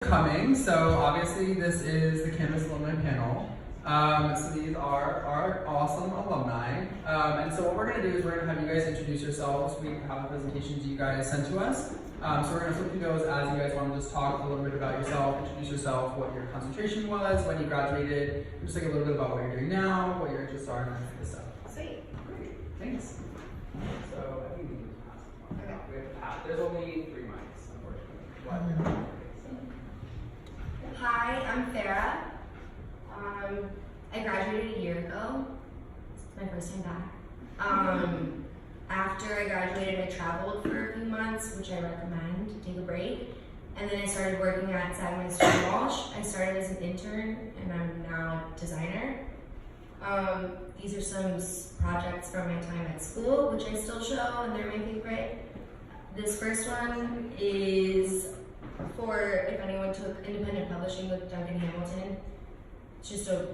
Coming, so obviously this is the Canvas Alumni panel. So these are our awesome alumni. And so what we're going to do is we're going to have you guys introduce yourselves. We have the presentations you guys sent to us. So we're going to flip through those as you guys want to just talk a little bit about yourself, introduce yourself, what your concentration was, when you graduated, just like a little bit about what you're doing now, what your interests are, and that kind of stuff. Sweet. Great, thanks. So I think we need to pass. Okay. We have to pass. There's only 3 mics, unfortunately. Hi, I'm Farah. I graduated a year ago. It's my first time back. After I graduated, I traveled for a few months, which I recommend to take a break. And then I started working at Sagman Walsh. I started as an intern, and I'm now a designer. These are some projects from my time at school, which I still show, and they're my favorite. This first one is for if anyone took independent publishing with Duncan Hamilton. It's just a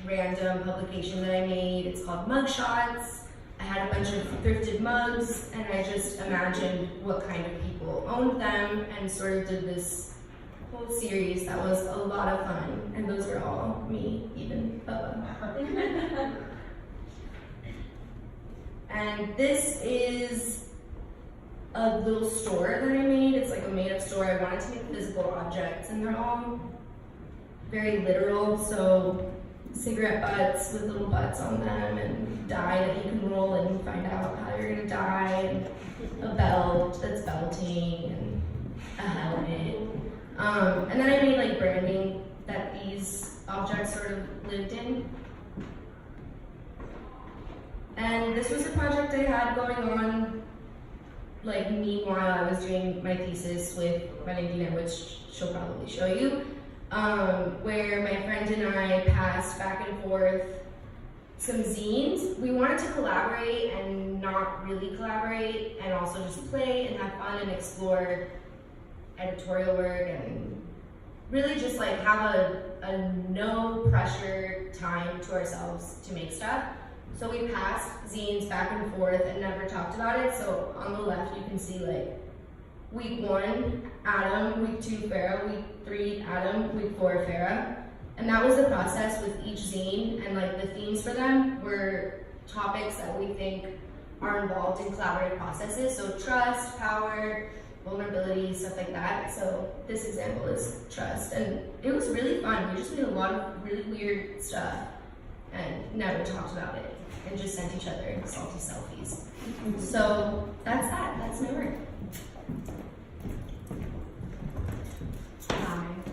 random publication that I made. It's called Mugshots. I had a bunch of thrifted mugs, and I just imagined what kind of people owned them and sort of did this whole series that was a lot of fun. And those are all me, even Bubba. And this is a little store that I made. It's like a made-up store. I wanted to make physical objects, and they're all very literal. So cigarette butts with little butts on them, and dye that you can roll and find out how you're gonna dye, and a belt that's belting, and a helmet. And then I made like branding that these objects sort of lived in. And this was a project I had going on. Like, meanwhile, I was doing my thesis with Valentina, which she'll probably show you, where my friend and I passed back and forth some zines. We wanted to collaborate and not really collaborate, and also just play and have fun and explore editorial work and really just like have a no pressure time to ourselves to make stuff. So we passed zines back and forth and never talked about it. So on the left, you can see like week 1, Adam, week 2, Farah, week 3, Adam, week 4, Farah. And that was the process with each zine, and like the themes for them were topics that we think are involved in collaborative processes. So trust, power, vulnerability, stuff like that. So this example is trust, and it was really fun. We just made a lot of really weird stuff and never talked about it, and just sent each other salty selfies. So that's that. That's my work.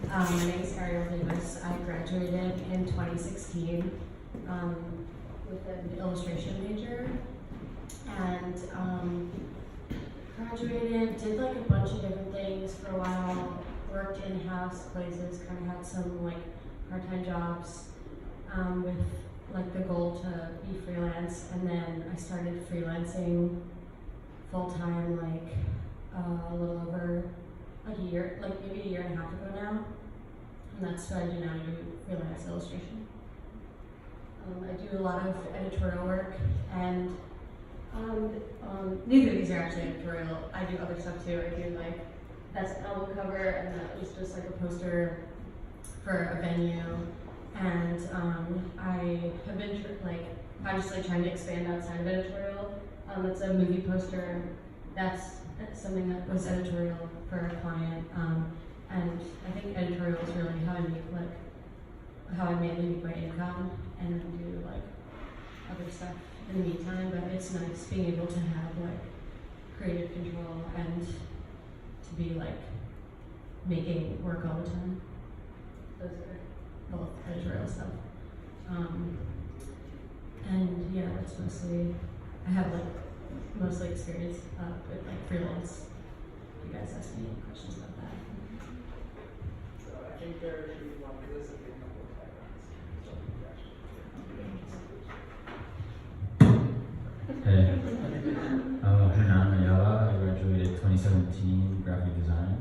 Hi, my name is Ariel Davis. I graduated in 2016 with an illustration major, and graduated, did like a bunch of different things for a while, worked in-house places, kind of had some like part-time jobs with like the goal to be freelance, and then I started freelancing full-time like a little over like a year, like maybe a year and a half ago now, and that's what I do now. I do freelance illustration. I do a lot of editorial work, and neither of these are actually editorial. I do other stuff too. I do like, that's an album cover, and that was just like a poster for a venue. And I have been consciously trying to expand outside of editorial. It's a movie poster. That's something that was editorial for a client. And I think editorial is really how I mainly make my income, and then do like other stuff in the meantime. But it's nice being able to have like creative control and to be like making work all the time. Those are both editorial stuff. And yeah, that's mostly, I have like mostly experience with like freelance. If you guys ask me any questions about that. So I think there should be one for this and a couple of backgrounds. Hey, I'm Hernan Ayala. I graduated 2017 graphic design.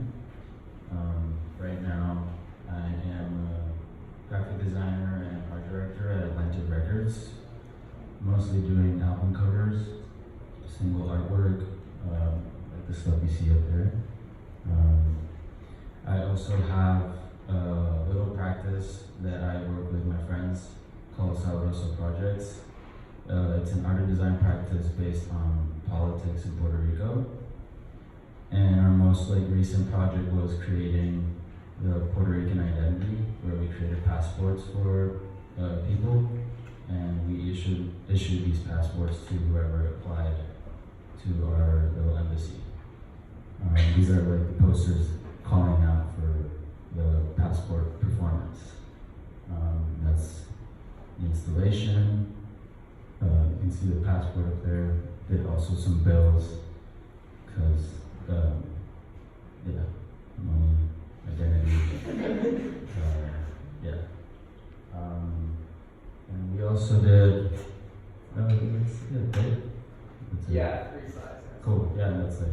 Right now, I am a graphic designer and art director at Atlantic Records, mostly doing album covers, single artwork, like the stuff you see up there. I also also have a little practice that I work with my friends called Sabroso Projects. It's an art and design practice based on politics in Puerto Rico. And our most recent project was creating the Puerto Rican identity, where we created passports for people, and we issued these passports to whoever applied to our little embassy. These are like the posters calling out for the passport performance. That's the installation. You can see the passport up there. Did also some bills, because yeah, money, identity. Yeah. And we also did. That's it, right? That's it. Yeah, 3 sides. Cool. Yeah, that's it.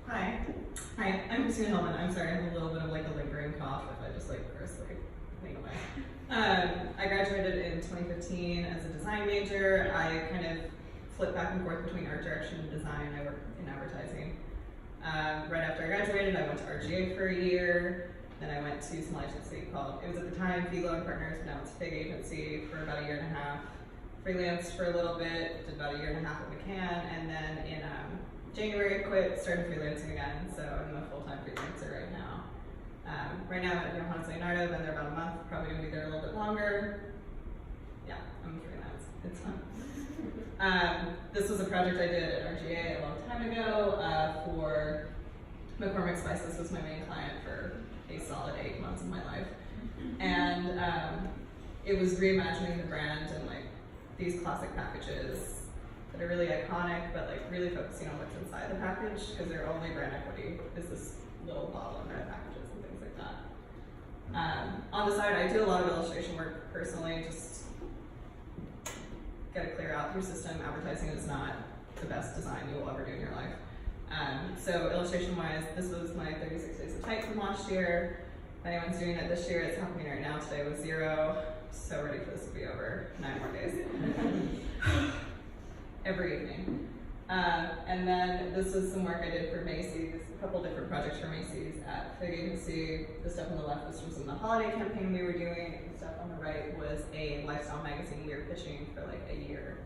Hi, I'm Christina Hellman. I'm sorry, I have a little bit of like a lingering cough if I just like first like make away. I graduated in 2015 as a design major. I kind of flipped back and forth between art direction and design. I worked in advertising. Right after I graduated, I went to RGA for a year. Then I went to some agency called, it was at the time Figlo and Partners, but now it's Fig Agency for about a year and a half. Freelanced for a little bit, did about a year and a half at McCann, and then in January I quit, started freelancing again, so I'm a full-time freelancer right now. Right now I'm at Johannes Leonardo, been there about a month, probably gonna be there a little bit longer. Yeah, I'm freelance, it's fun. This was a project I did at RGA a long time ago for McCormick Spice. This was my main client for a solid 8 months of my life. And it was reimagining the brand and like these classic packages that are really iconic, but like really focusing on what's inside the package, because their only brand equity is this little bottle and red packages and things like that. On the side, I do a lot of illustration work personally, just gotta clear out your system. Advertising is not the best design you will ever do in your life. So illustration-wise, this was my 36 Days of Type from last year. If anyone's doing it this year, it's happening right now. Today was 0. So ready for this to be over. 9 more days. Every evening. And then this was some work I did for Macy's, a couple different projects for Macy's at Fig Agency. The stuff on the left was from some of the holiday campaign we were doing. The stuff on the right was a lifestyle magazine we were pitching for like a year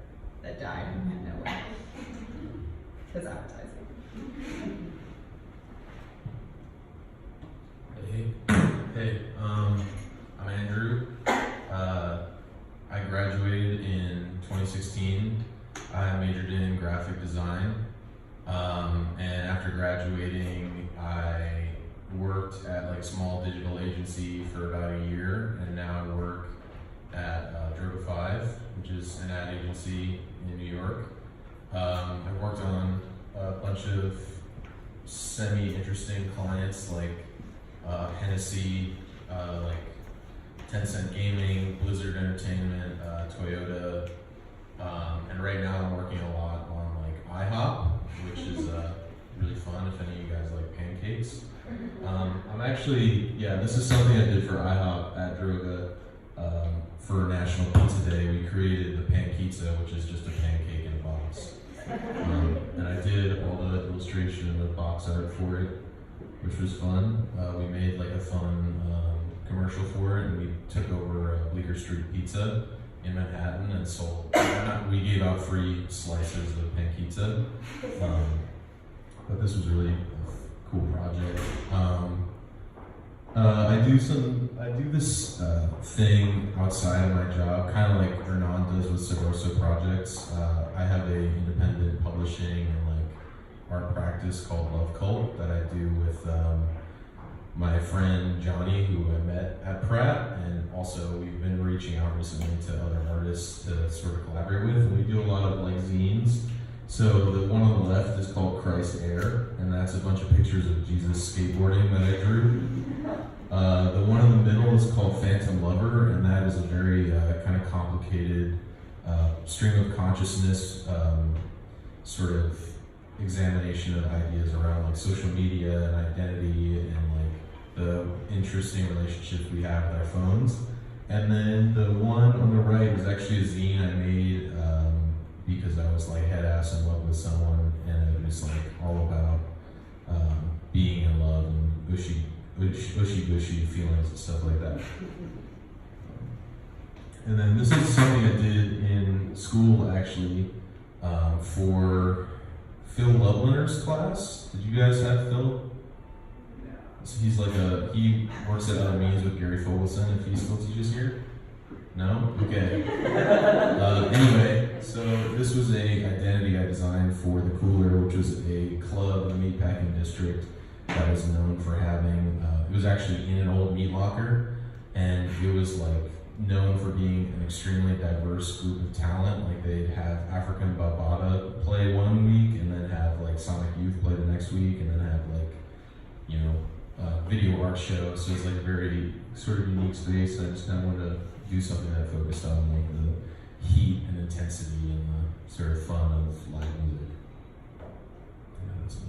that died and had no way. Because advertising. Hey, I'm Andrew. I graduated in 2016. I majored in graphic design, and after graduating, I worked at like a small digital agency for about a year, and now I work at Droga 5, which is an ad agency in New York. I've worked on a bunch of semi-interesting clients like Hennessy, like Tencent Gaming, Blizzard Entertainment, Toyota, and right now I'm working a lot on like IHOP, which is really fun if any of you guys like pancakes. I'm actually, this is something I did for IHOP at Droga for National Pizza Day. We created the Pankizza, which is just a pancake in a box. And I did all the illustration and the box art for it, which was fun. We made like a fun commercial for it, and we took over Bleecker Street Pizza in Manhattan and sold. We gave out free slices of Pankizza, but this was really a cool project. I do this thing outside of my job, kind of like Hernan does with Sabroso Projects. I have a independent publishing and like art practice called Love Cult that I do with my friend Johnny, who I met at Pratt, and also we've been reaching out recently to other artists to sort of collaborate with. And we do a lot of like zines. So the one on the left is called Christ Air, and that's a bunch of pictures of Jesus skateboarding that I drew. The one in the middle is called Phantom Lover, and that is a very kind of complicated stream of consciousness sort of examination of ideas around like social media and identity and like the interesting relationships we have with our phones. And then the one on the right is actually a zine I made because I was like head ass in love with someone, and it was like all about being in love and gushy feelings and stuff like that. And then this is something I did in school actually for Phil Lubliner's class. Did you guys have Phil? So he works at Alumni with Gary Fogelson, if he still teaches here. No? Okay. Anyway, so this was a identity I designed for the Cooler, which was a club in the meatpacking district that was known for having, it was actually in an old meat locker, and it was like known for being an extremely diverse group of talent. Like they'd have African Babada play one week, and then have like Sonic Youth play the next week, and then have like, you know, video art show. So it's like a very sort of unique space. I just kind of wanted to do something that focused on like the heat and intensity and the sort of fun of live music. Yeah, that's me.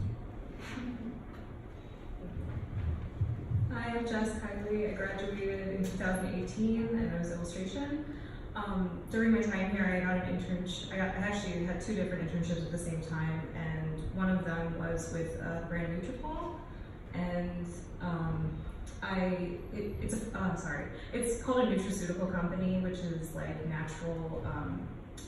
Hi, I'm Jess Kylie. I graduated in 2018 and I was illustration. During my time here, I got an internship. I actually had 2 different internships at the same time, and one of them was with a brand Nutrafol, and it's called a nutraceutical company, which is like natural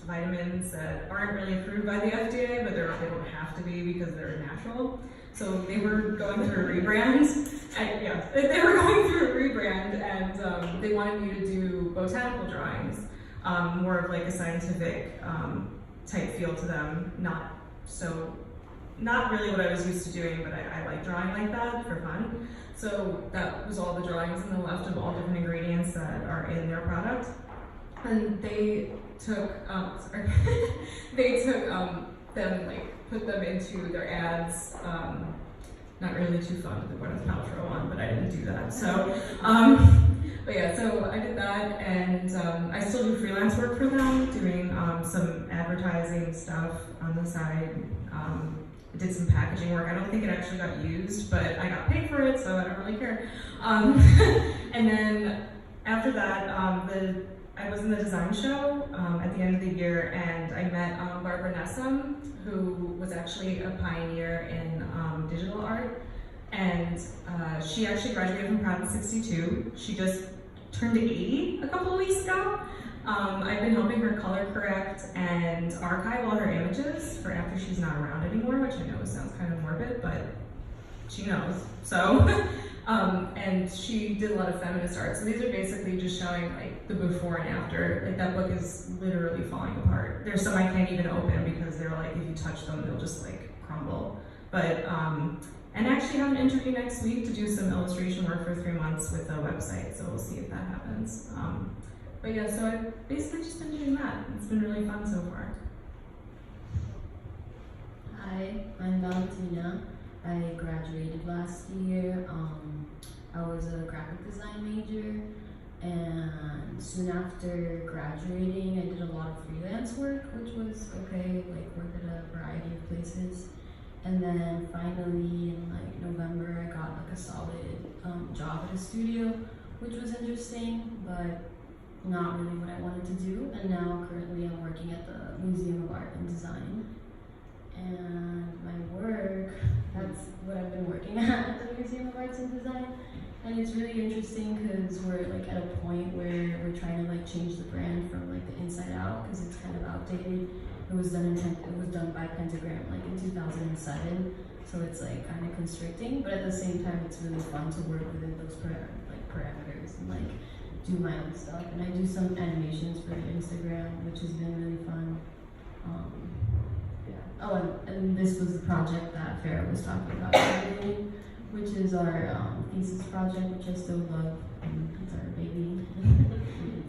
vitamins that aren't really approved by the FDA, but they don't have to be because they're natural. So they were going through a rebrand. They were going through a rebrand, and they wanted me to do botanical drawings, more of like a scientific type feel to them. Not really what I was used to doing, but I like drawing like that for fun. So that was all the drawings on the left of all different ingredients that are in their product. And they took, them, like, put them into their ads. Not really too fun with the Gwyneth Paltrow one, but I didn't do that. So, but yeah, so I did that, and I still do freelance work for them, doing some advertising stuff on the side. I did some packaging work. I don't think it actually got used, but I got paid for it, so I don't really care. And then after that, I was in the design show at the end of the year, and I met Barbara Nessum, who was actually a pioneer in digital art. And she actually graduated from Pratt in '62. She just turned 80 a couple of weeks ago. I've been helping her color correct and archive all her images for after she's not around anymore, which I know sounds kind of morbid, but she knows. So, and she did a lot of feminist art. So these are basically just showing like the before and after. Like that book is literally falling apart. There's some I can't even open because they're like, if you touch them, they'll just like crumble. But, and I actually have an interview next week to do some illustration work for 3 months with a website. So we'll see if that happens. But yeah, so I've basically just been doing that. It's been really fun so far. Hi, I'm Valentina. I graduated last year. I was a graphic design major, and soon after graduating, I did a lot of freelance work, which was okay, like work at a variety of places. And then finally in like November, I got like a solid job at a studio, which was interesting, but not really what I wanted to do. And now currently I'm working at the Museum of Art and Design. And my work, that's what I've been working at the Museum of Arts and Design. And it's really interesting because we're like at a point where we're trying to like change the brand from like the inside out, because it's kind of outdated. It was done by Pentagram like in 2007, so it's like kind of constricting. But at the same time, it's really fun to work within those parameters and like do my own stuff. And I do some animations for Instagram, which has been really fun. Oh, and this was the project that Farrah was talking about today, which is our thesis project, which I still love. It's our baby.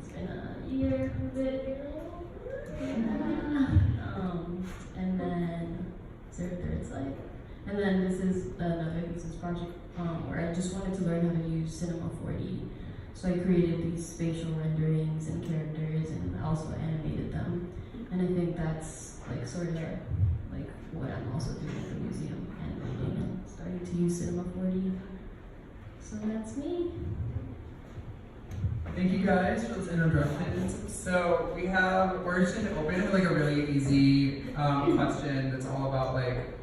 It's been a year of it. And then it's our third slide. And then this is another thesis project where I just wanted to learn how to use Cinema 4D. So I created these spatial renderings and characters, and also animated them. And I think that's like sort of like what I'm also doing at the museum, animating and starting to use Cinema 4D. So that's me. Thank you guys for those introductions. So we're just going to open with like a really easy question that's all about like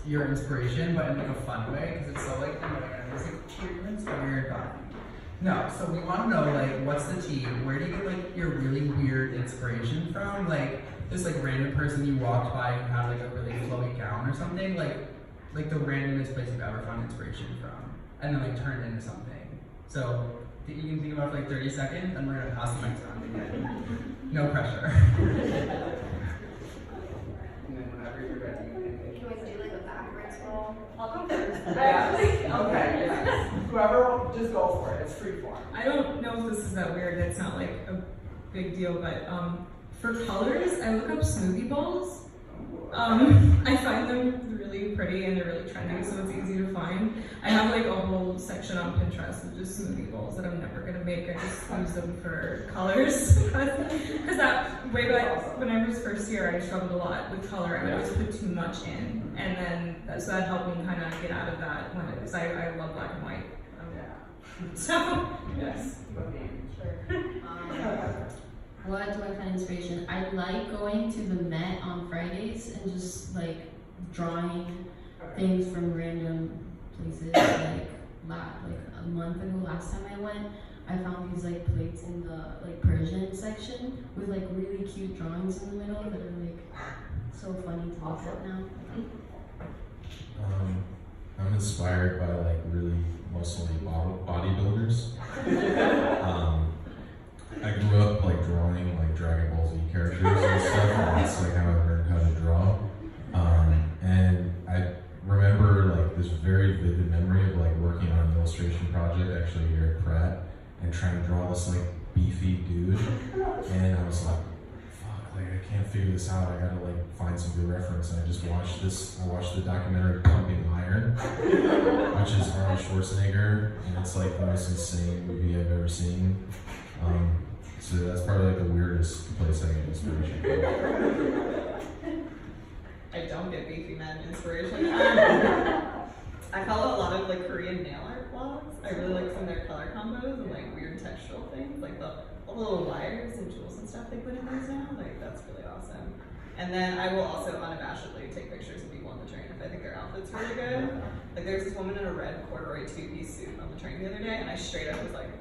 your inspiration, but in like a fun way, because it's so like annoying. And it's like, you're inspired by. No, so we want to know like, what's the tea? Where do you get like your really weird inspiration from? Like this like random person you walked by who had like a really flowy gown or something. Like the randomest place you've ever found inspiration from, and then like turned into something. So you can think about it for like 30 seconds, and we're gonna pass the mics around again. No pressure. And then whenever you're ready, Can we do like a backwards roll? I'll come first. okay, yes. Whoever, just go for it. It's free form. I don't know if this is that weird. It's not like a big deal, but for colors, I look up smoothie bowls. I find them really pretty and they're really trendy, so it's easy to find. I have like a whole section on Pinterest of just smoothie bowls that I'm never gonna make. I just use them for colors. Because that way back when I was first here, I struggled a lot with color. I would always put too much in, and then so that helped me kind of get out of that when because I love black and white. So Yes. What do I find inspiration? I like going to the Met on Fridays and just like drawing things from random places. Like a month ago, last time I went, I found these like plates in the like Persian section with like really cute drawings in the middle that are like so funny to look at now. I'm inspired by like really mostly bodybuilders. I grew up like drawing like Dragon Ball Z characters and stuff, and that's like how I learned how to draw. And I remember like this very vivid memory of like working on an illustration project actually here at Pratt and trying to draw this like beefy dude, and I was like, fuck, like I can't figure this out. I gotta like find some good reference. And I just watched this. I watched the documentary Pumping Iron, which is Arnold Schwarzenegger, and it's like the most insane movie I've ever seen. So that's probably like the weirdest place I get inspiration from. I don't get beefy men inspiration. I follow a lot of like Korean nail art blogs. I really like some of their color combos and like weird textural things, like all the little wires and jewels and stuff they put in those now. Like that's really awesome. And then I will also unabashedly take pictures of people on the train if I think their outfit's really good. Like there's this woman in a red corduroy two-piece suit on the train the other day, and I straight up was like,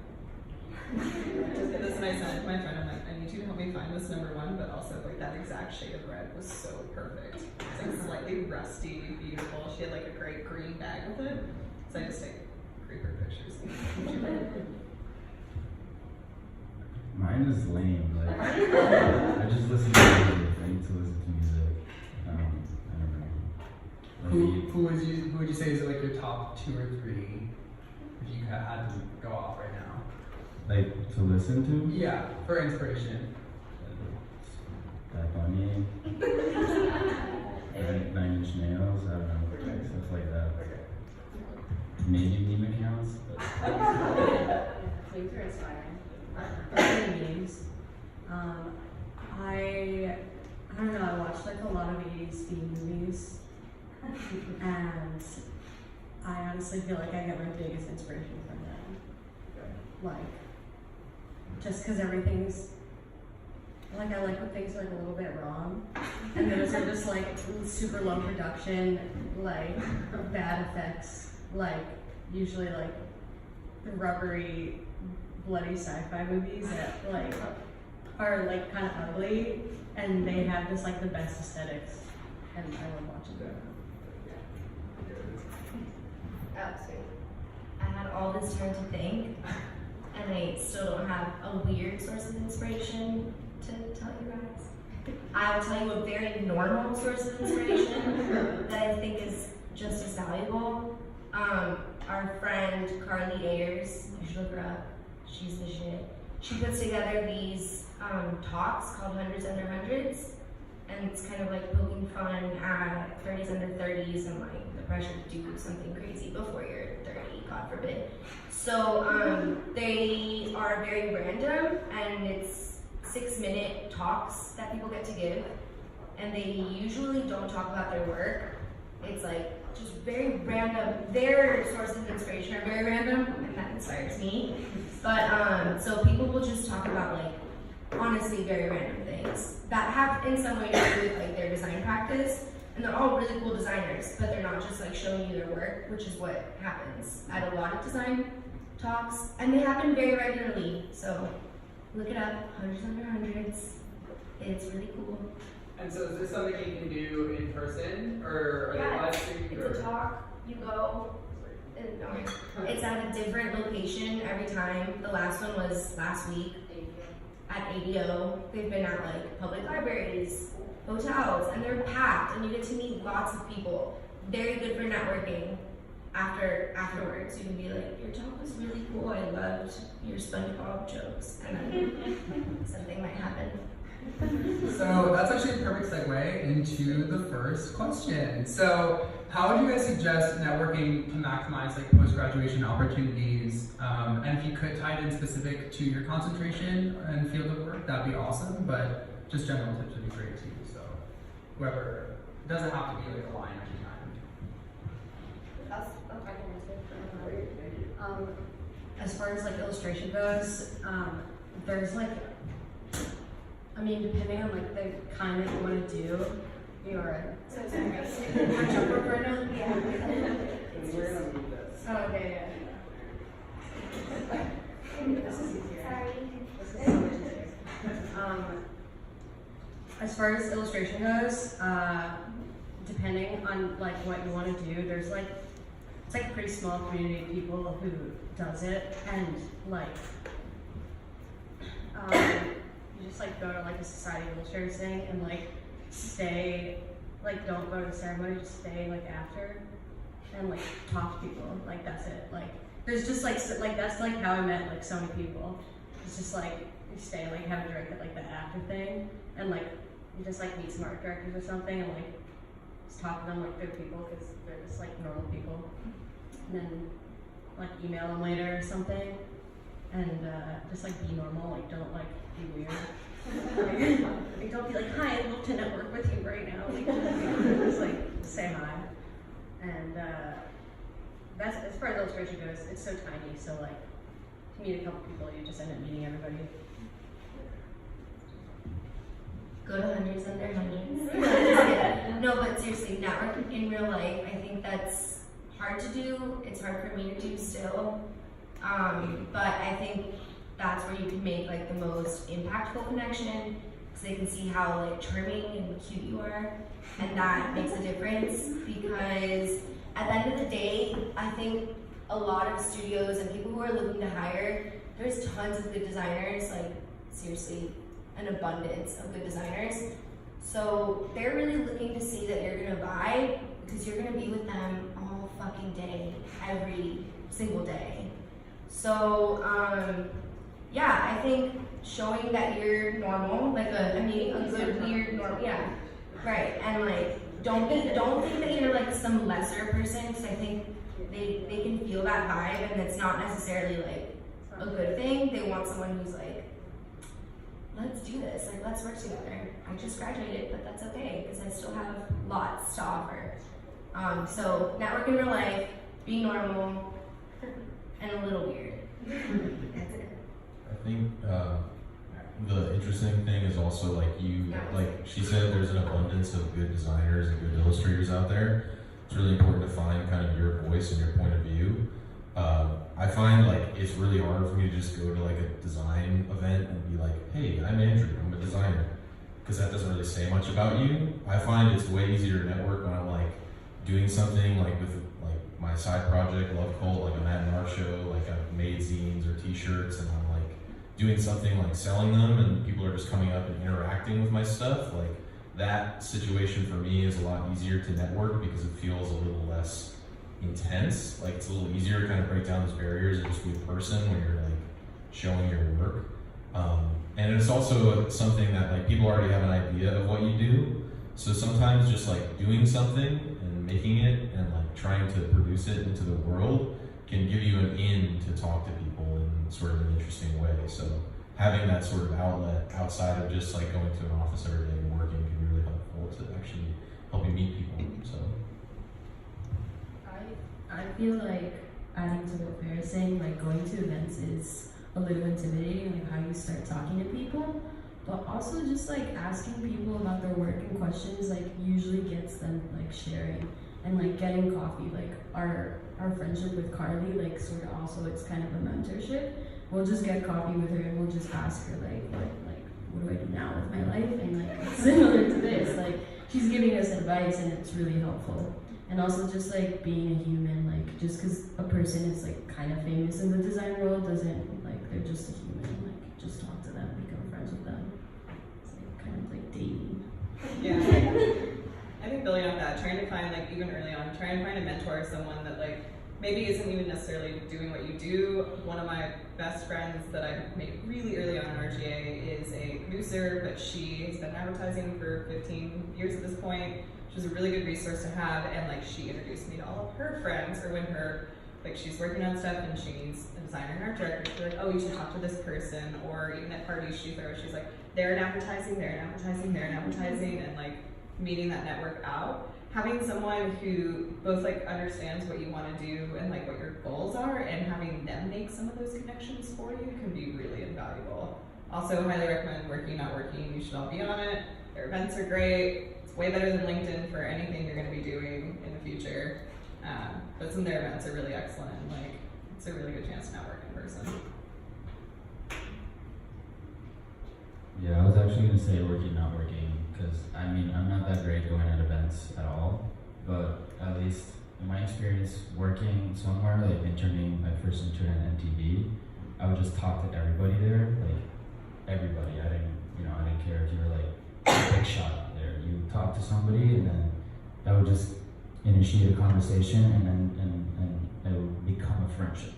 just get this, and I sent it to my friend. I'm like, I need you to help me find this #1, but also like that exact shade of red was so perfect. It's like slightly rusty, beautiful. She had like a great green bag with it, so I just take creeper pictures. Mine is lame. Like I just listen to music. I need to listen to music. I don't know. Maybe Who would you say is like your top 2 or 3 if you had to go off right now? like to listen to. Yeah, for inspiration. Bad Bunny, 9 Inch Nails. I don't know, like stuff like that. Maybe meme accounts. Things are inspiring. Playing games. I don't know, I watched like a lot of 80s theme movies, and I honestly feel like I get my biggest inspiration from them. Like, just because everything's, like I like when things are like a little bit wrong, and those are just like super low production, like bad effects, like usually like the rubbery, bloody sci-fi movies that like are like kind of ugly, and they have just like the best aesthetics, and I love watching them. Oh, sweet. I had all this time to think, and I still don't have a weird source of inspiration to tell you guys. I will tell you a very normal source of inspiration that I think is just as valuable. Our friend Carly Ayers, you should look her up. She's the shit. She puts together these talks called Hundreds Under Hundreds, and it's kind of like poking fun at 30s under 30s and like the pressure to do something crazy before you're 30, God forbid. So they are very random, and it's 6-minute talks that people get to give, and they usually don't talk about their work. It's like just very random. Their sources of inspiration are very random, and that inspires me. But so people will just talk about like honestly very random things that have in some way to do with like their design practice. and they're all really cool designers, but they're not just like showing you their work, which is what happens at a lot of design talks, and they happen very regularly. So look it up, hundreds under hundreds. It's really cool. And so is this something you can do in person, or are they live streamed? It's a talk. You go. And, it's at a different location every time. The last one was last week at ADO. They've been at like public libraries, hotels, and they're packed, and you get to meet lots of people. Very good for networking. Afterwards, you can be like, your talk was really cool. I loved your SpongeBob jokes, and then something might happen. So that's actually a perfect segue into the first question. So how would you guys suggest networking to maximize like post-graduation opportunities? And if you could tie it in specific to your concentration and field of work, that'd be awesome. But just general tips would be great too. So whoever, it doesn't have to be like a line every time. As far as like illustration goes, there's like, I mean, depending on like the kind that you want to do, you're So sorry. on jump rope right now? Yeah. We're gonna move this. Oh, okay, yeah. This is easier. Sorry. This is so much easier. As far as illustration goes, depending on like what you want to do, there's like, it's like a pretty small community of people who does it, and like, you just like go to like a Society of Illustrators thing and like stay, like don't go to the ceremony, just stay like after and like talk to people. Like that's it. Like there's just like that's like how I met like so many people. It's just like you stay like have a drink at like the after thing and like you just like meet some art directors or something and like just talk to them like they're people because they're just like normal people. And then like email them later or something and just like be normal, like don't like be weird. Like, don't be like, hi, I'd love to network with you right now. Like, just like say hi. And that's as far as illustration goes, it's so tiny, so like to meet a couple people you just end up meeting everybody. Go to hundreds and their hundreds. No, but seriously, networking in real life, I think that's hard to do. It's hard for me to do still. But I think that's where you can make like the most impactful connection because they can see how like charming and cute you are, and that makes a difference because at the end of the day, I think a lot of studios and people who are looking to hire, there's tons of good designers, like seriously, an abundance of good designers. So they're really looking to see that you're gonna vibe because you're gonna be with them all fucking day, every single day. So yeah, I think showing that you're normal, like a good weird normal, yeah, right, and like don't think that you're like some lesser person because I think they can feel that vibe and it's not necessarily like a good thing. They want someone who's like, let's do this, like let's work together. I just graduated, but that's okay because I still have lots to offer. So network in real life, be normal, and a little weird. That's it. I think the interesting thing is also like she said, there's an abundance of good designers and good illustrators out there. It's really important to find kind of your voice and your point of view. I find like it's really hard for me to just go to like a design event and be like, hey, I'm Andrew, I'm a designer, because that doesn't really say much about you. I find it's way easier to network when I'm like doing something like with like my side project, Love Cult, like a Mad and Art show, like I've made zines or t-shirts and I'm like doing something like selling them and people are just coming up and interacting with my stuff. Like that situation for me is a lot easier to network because it feels a little less intense. Like it's a little easier to kind of break down those barriers and just be a person when you're like showing your work. And it's also something that like people already have an idea of what you do. So sometimes just like doing something and making it and like trying to produce it into the world can give you an in to talk to people in sort of an interesting way. So having that sort of outlet outside of just like going to an office every day and working can be really helpful to actually help you meet people. So I feel like adding to what Farrah's saying, like going to events is a little intimidating, like how you start talking to people. but also just like asking people about their work and questions like usually gets them like sharing and like getting coffee. Like our friendship with Carly, like sort of also it's kind of a mentorship. We'll just get coffee with her and we'll just ask her like what do I do now with my life, and like it's similar to this, like she's giving us advice and it's really helpful. And also just like being a human, like just because a person is like kind of famous in the design world doesn't like they're just a human, like just talk to them, become friends with them. It's like kind of like dating. Yeah. I think building off that, trying to find like even early on, trying to find a mentor, someone that like maybe isn't even necessarily doing what you do. One of my best friends that I made really early on in RGA is a producer, but she has been advertising for 15 years at this point. She was a really good resource to have, and like she introduced me to all of her friends, or when her, like she's working on stuff and she needs a designer and art director, she's like, oh, you should talk to this person, or even at parties she throws, she's like, they're in advertising, they're in advertising, they're in advertising, and like meeting that network out. Having someone who both like understands what you want to do and like what your goals are, and having them make some of those connections for you can be really invaluable. Also, highly recommend Working Not Working. You should all be on it. Their events are great. It's way better than LinkedIn for anything you're going to be doing in the future. But some of their events are really excellent. Like, it's a really good chance to network in person. Yeah, I was actually going to say Working Not Working, because I mean, I'm not that great going at events at all, but at least in my experience working somewhere, like interning, my first intern at MTV, I would just talk to everybody there, like everybody. I didn't care if you were like a big shot out there. You talk to somebody, and then that would just initiate a conversation, and then it would become a friendship.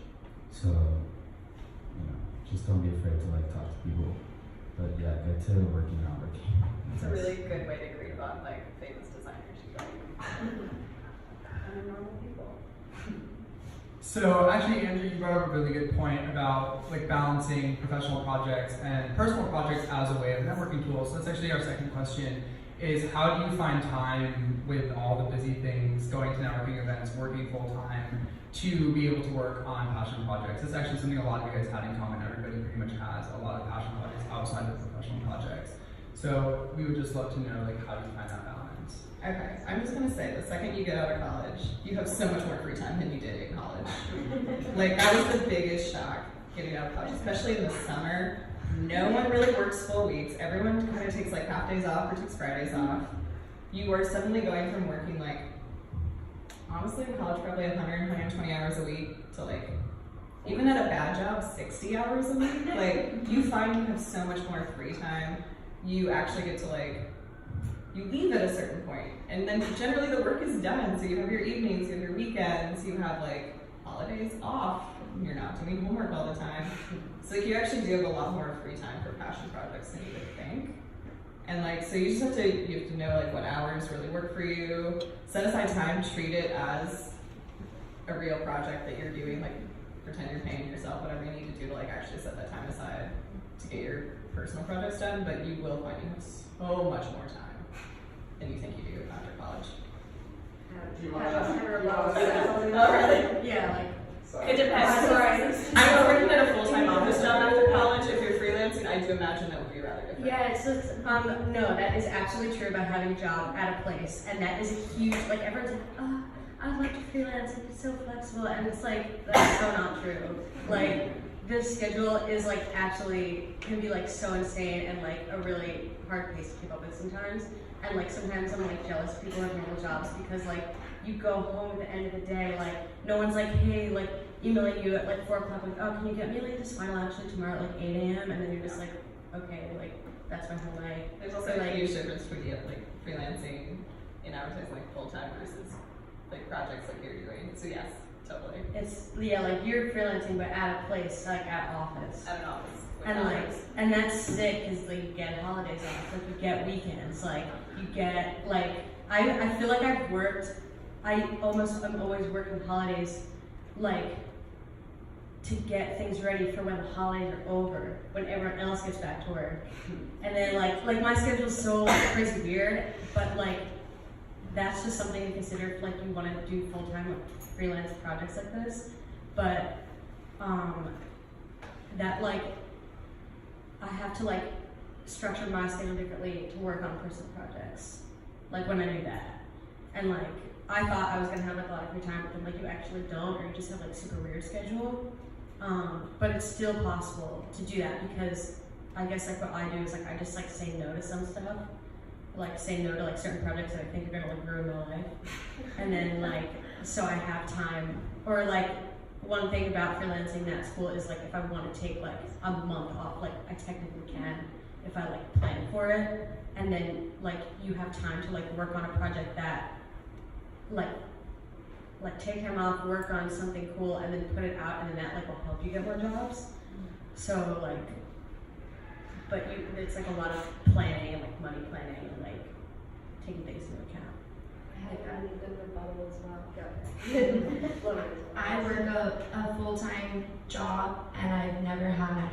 So, just don't be afraid to like talk to people. But yeah, get to Working Not Working. It's a really good way to read about like famous designers and normal people. So actually, Andrew, you brought up a really good point about like balancing professional projects and personal projects as a way of networking tool. So that's actually our second question: is how do you find time with all the busy things, going to networking events, working full time, to be able to work on passion projects? It's actually something a lot of you guys had in common. Everybody pretty much has a lot of passion projects outside of professional projects. So we would just love to know, like, how do you find that balance? Okay, I'm just gonna say, the second you get out of college, you have so much more free time than you did in college. Like, that was the biggest shock getting out of college, especially in the summer. No one really works full weeks. Everyone kind of takes like half days off or takes Fridays off. You are suddenly going from working like, honestly in college, probably 100, 120 hours a week to like, even at a bad job, 60 hours a week. Like, you find you have so much more free time. You actually get to like, you leave at a certain point, and then generally the work is done. So you have your evenings, you have your weekends, you have like holidays off. You're not doing homework all the time. So like, you actually do have a lot more free time for passion projects than you would think. And like, so you have to know like what hours really work for you. Set aside time, treat it as a real project that you're doing. Like, pretend you're paying yourself, whatever you need to do to like actually set that time aside to get your personal projects done. But you will find you have so much more time than you think you do after college. Oh, really? Yeah, like. It depends. I was working at a full-time office job after college. If you're freelancing, I do imagine that would be rather different. Yeah, it's just, no, that is absolutely true about having a job at a place, and that is a huge, like, everyone's like, oh, I'd like to freelance, it's so flexible, and it's like, that's so not true. Like, this schedule is like, actually, can be like so insane, and like, a really hard pace to keep up with sometimes, and like, sometimes I'm like jealous people have normal jobs, because like, you go home at the end of the day, like, no one's like, hey, like, emailing you at like 4 o'clock, like, oh, can you get me like this final actually tomorrow at like 8 a.m.? And then you're just like, okay, like, that's my whole night. There's also a huge difference between like freelancing in advertising like full-time versus like projects like you're doing. So yes, totally. It's, yeah, like, you're freelancing, but at a place, like, at office. At an office. And like, and that's sick, because like, you get holidays off, like, you get weekends, like, you get, like, I feel like I'm always working holidays, like, to get things ready for when the holidays are over, when everyone else gets back to work. And then like my schedule's so crazy weird, but like, that's just something to consider if like you want to do full-time like, freelance projects like this. But that like, I have to like structure my schedule differently to work on personal projects. Like when I knew that. And like, I thought I was gonna have like a lot of free time, but then like you actually don't, or you just have like super weird schedule. But it's still possible to do that because I guess like what I do is like I just like say no to some stuff. Like say no to like certain projects that I think are gonna like ruin my life. And then like, so I have time. Or like one thing about freelancing that's cool is like if I want to take like a month off, like I technically can if I like plan for it. And then like you have time to like work on a project that like take time off, work on something cool, and then put it out, and then that like will help you get more jobs. So like, but it's like a lot of planning and like money planning and like taking things into account. I need the rebuttal as well. I work a full-time job and I've never had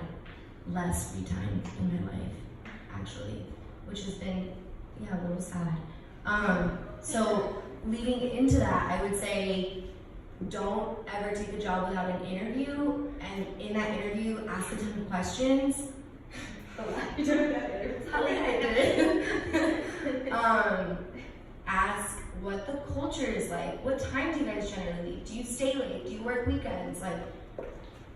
less free time in my life, actually, which has been, a little sad. So leading into that, I would say don't ever take a job without an interview, and in that interview, ask a ton of questions. You did that. Ask what the culture is like. What time do you guys generally leave? Do you stay late? Do you work weekends? Like,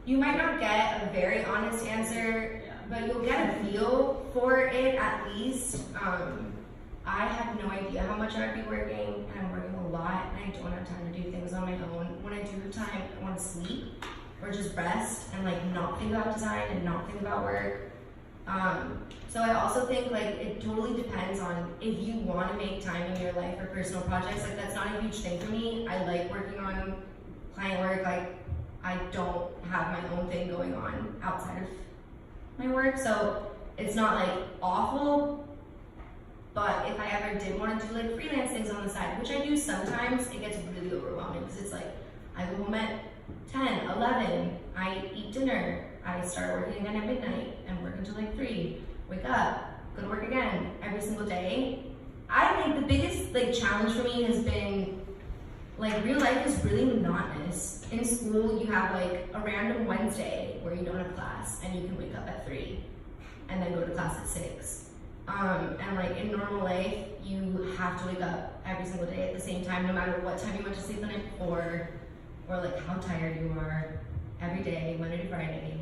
you might not get a very honest answer, but you'll get a feel for it at least. I have no idea how much I'd be working, and I'm working a lot, and I don't have time to do things on my own. When I do have time, I want to sleep or just rest and like not think about design and not think about work. So I also think like it totally depends on if you want to make time in your life for personal projects. Like that's not a huge thing for me. I like working on client work. Like I don't have my own thing going on outside of my work, so it's not like awful. But if I ever did want to do like freelance things on the side, which I do sometimes, it gets really overwhelming because it's like I go home at 10, 11, I eat dinner, I start working again at midnight and work until like 3, wake up, go to work again every single day. I think the biggest like challenge for me has been like real life is really monotonous. In school, you have like a random Wednesday where you don't have class and you can wake up at 3 and then go to class at 6. And like in normal life, you have to wake up every single day at the same time, no matter what time you went to sleep the night before, or like how tired you are every day, Monday to Friday.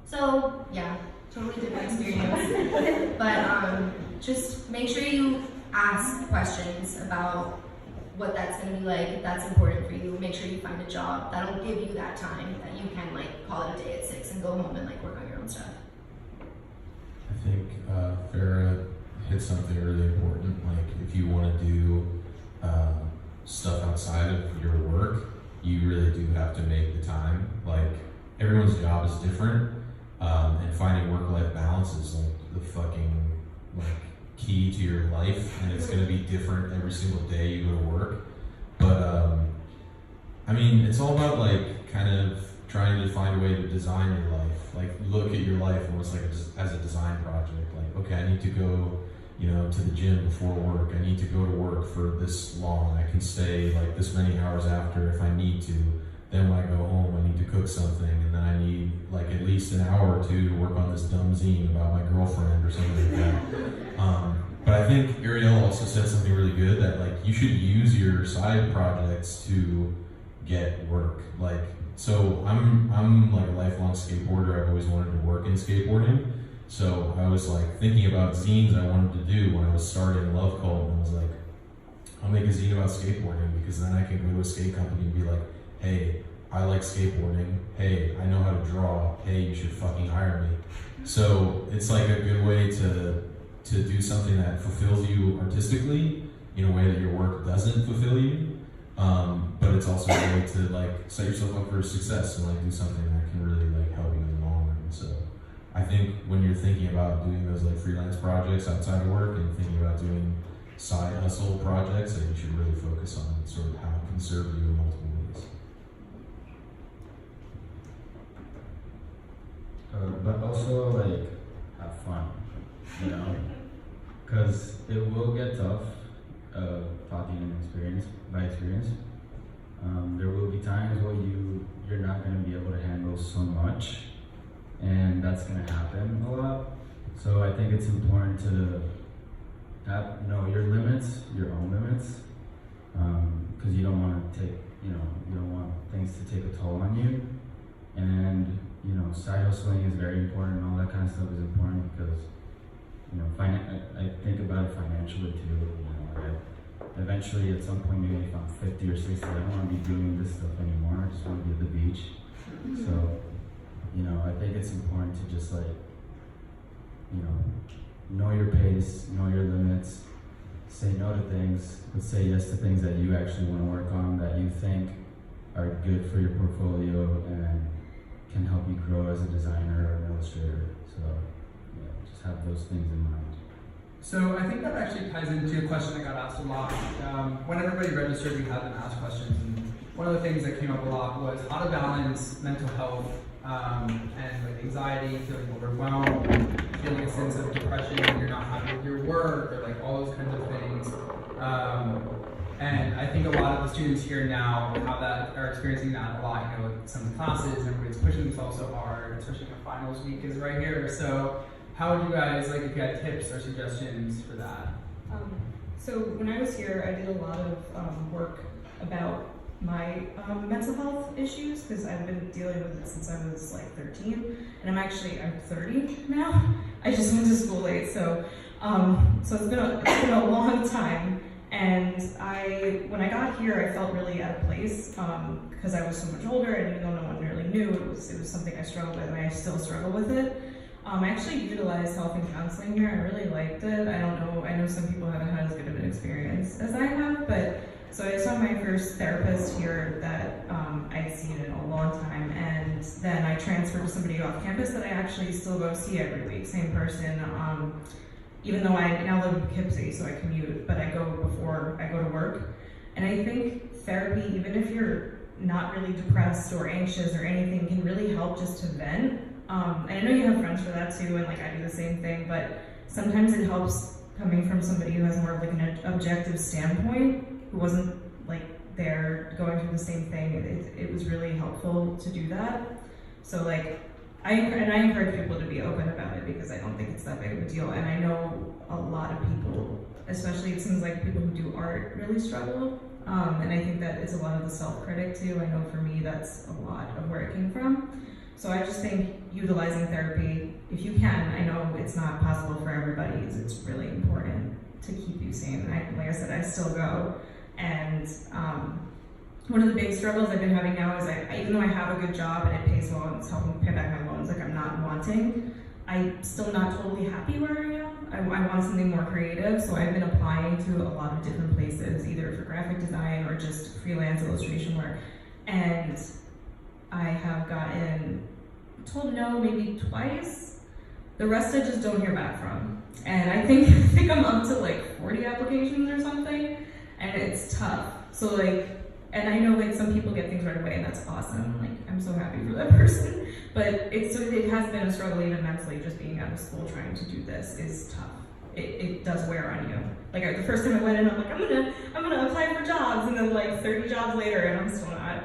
So yeah, totally different experience. But just make sure you ask questions about what that's gonna be like, if that's important for you. Make sure you find a job that'll give you that time that you can like call it a day at 6 and go home and like work on your own stuff. I think Farah hit something really important. Like, if you want to do stuff outside of your work, you really do have to make the time. Like, everyone's job is different, and finding work-life balance is like the fucking like key to your life, and it's going to be different every single day you go to work. But I mean, it's all about like kind of trying to find a way to design your life. Like, look at your life almost like as a design project. Like, okay, I need to go, to the gym before work. I need to go to work for this long. I can stay like this many hours after if I need to. Then when I go home, I need to cook something, and then I need like at least an hour or 2 to work on this dumb zine about my girlfriend or something like that. But I think Ariel also said something really good, that like you should use your side projects to get work. Like, so I'm like a lifelong skateboarder. I've always wanted to work in skateboarding. So I was like thinking about zines I wanted to do when I was starting Love Cult, and I was like, I'll make a zine about skateboarding, because then I can go to a skate company and be like, hey, I like skateboarding. Hey, I know how to draw. Hey, you should fucking hire me. So it's like a good way to do something that fulfills you artistically in a way that your work doesn't fulfill you. But it's also a way to like set yourself up for success and like do something that can really like help you in the long run. So I think when you're thinking about doing those like freelance projects outside of work and thinking about doing side hustle projects, that you should really focus on sort of how it can serve you in multiple ways. But also like have fun, because it will get tough. Talking by experience. There will be times where you're not going to be able to handle so much, and that's going to happen a lot. So I think it's important to know your limits, your own limits, because you don't want to take, you don't want things to take a toll on you. And, side hustling is very important, all that kind of stuff is important because, I think about it financially too, eventually at some point, maybe if I'm 50 or 60, I don't want to be doing this stuff anymore, I just want to be at the beach. So, I think it's important to just know your pace, know your limits, say no to things, but say yes to things that you actually want to work on, that you think are good for your portfolio and can help you grow as a designer or an illustrator. So, just have those things in mind. So I think that actually ties into a question that got asked a lot. When everybody registered, we had them ask questions, and one of the things that came up a lot was how to balance mental health and anxiety, feeling overwhelmed, feeling a sense of depression when you're not happy with your work, or all those kinds of things. And I think a lot of the students here now are experiencing that a lot. With some of the classes, everybody's pushing themselves so hard, especially when finals week is right here. So how would you guys, if you had tips or suggestions for that? So when I was here, I did a lot of work about my mental health issues because I've been dealing with it since I was 13, and I'm 30 now. I just went to school late, so it's been a long time. And when I got here, I felt really out of place because I was so much older, and even though no one really knew, it was something I struggled with, and I still struggle with it. I actually utilized health and counseling here. I really liked it. I know some people haven't had as good of an experience as I have, but so I saw my first therapist here that I'd seen in a long time, and then I transferred to somebody off campus that I actually still go see every week, same person. Even though I now live in Poughkeepsie, so I commute, but I go before I go to work. And I think therapy, even if you're not really depressed or anxious or anything, can really help just to vent. And I know you have friends for that too, and I do the same thing, but sometimes it helps coming from somebody who has more of an objective standpoint, who wasn't there going through the same thing. It was really helpful to do that. So I encourage people to be open about it because I don't think it's that big of a deal. And I know a lot of people, especially it seems like people who do art, really struggle. And I think that it's a lot of the self-critic too. I know for me that's a lot of where it came from. So I just think utilizing therapy, if you can, I know it's not possible for everybody, it's really important to keep you sane. And like I said, I still go. And one of the big struggles I've been having now is even though I have a good job and it pays well and it's helping pay back my loans, I'm not wanting, I'm still not totally happy where I am. I want something more creative, so I've been applying to a lot of different places, either for graphic design or just freelance illustration work. And I have gotten told no maybe twice. The rest I just don't hear back from. And I think I'm up to 40 applications or something, and it's tough. So and I know some people get things right away, and that's awesome. I'm so happy for that person. But it has been a struggle even mentally, just being out of school trying to do this is tough. It does wear on you. The first time I went in, I'm I'm gonna apply for jobs, and then 30 jobs later, and I'm still not.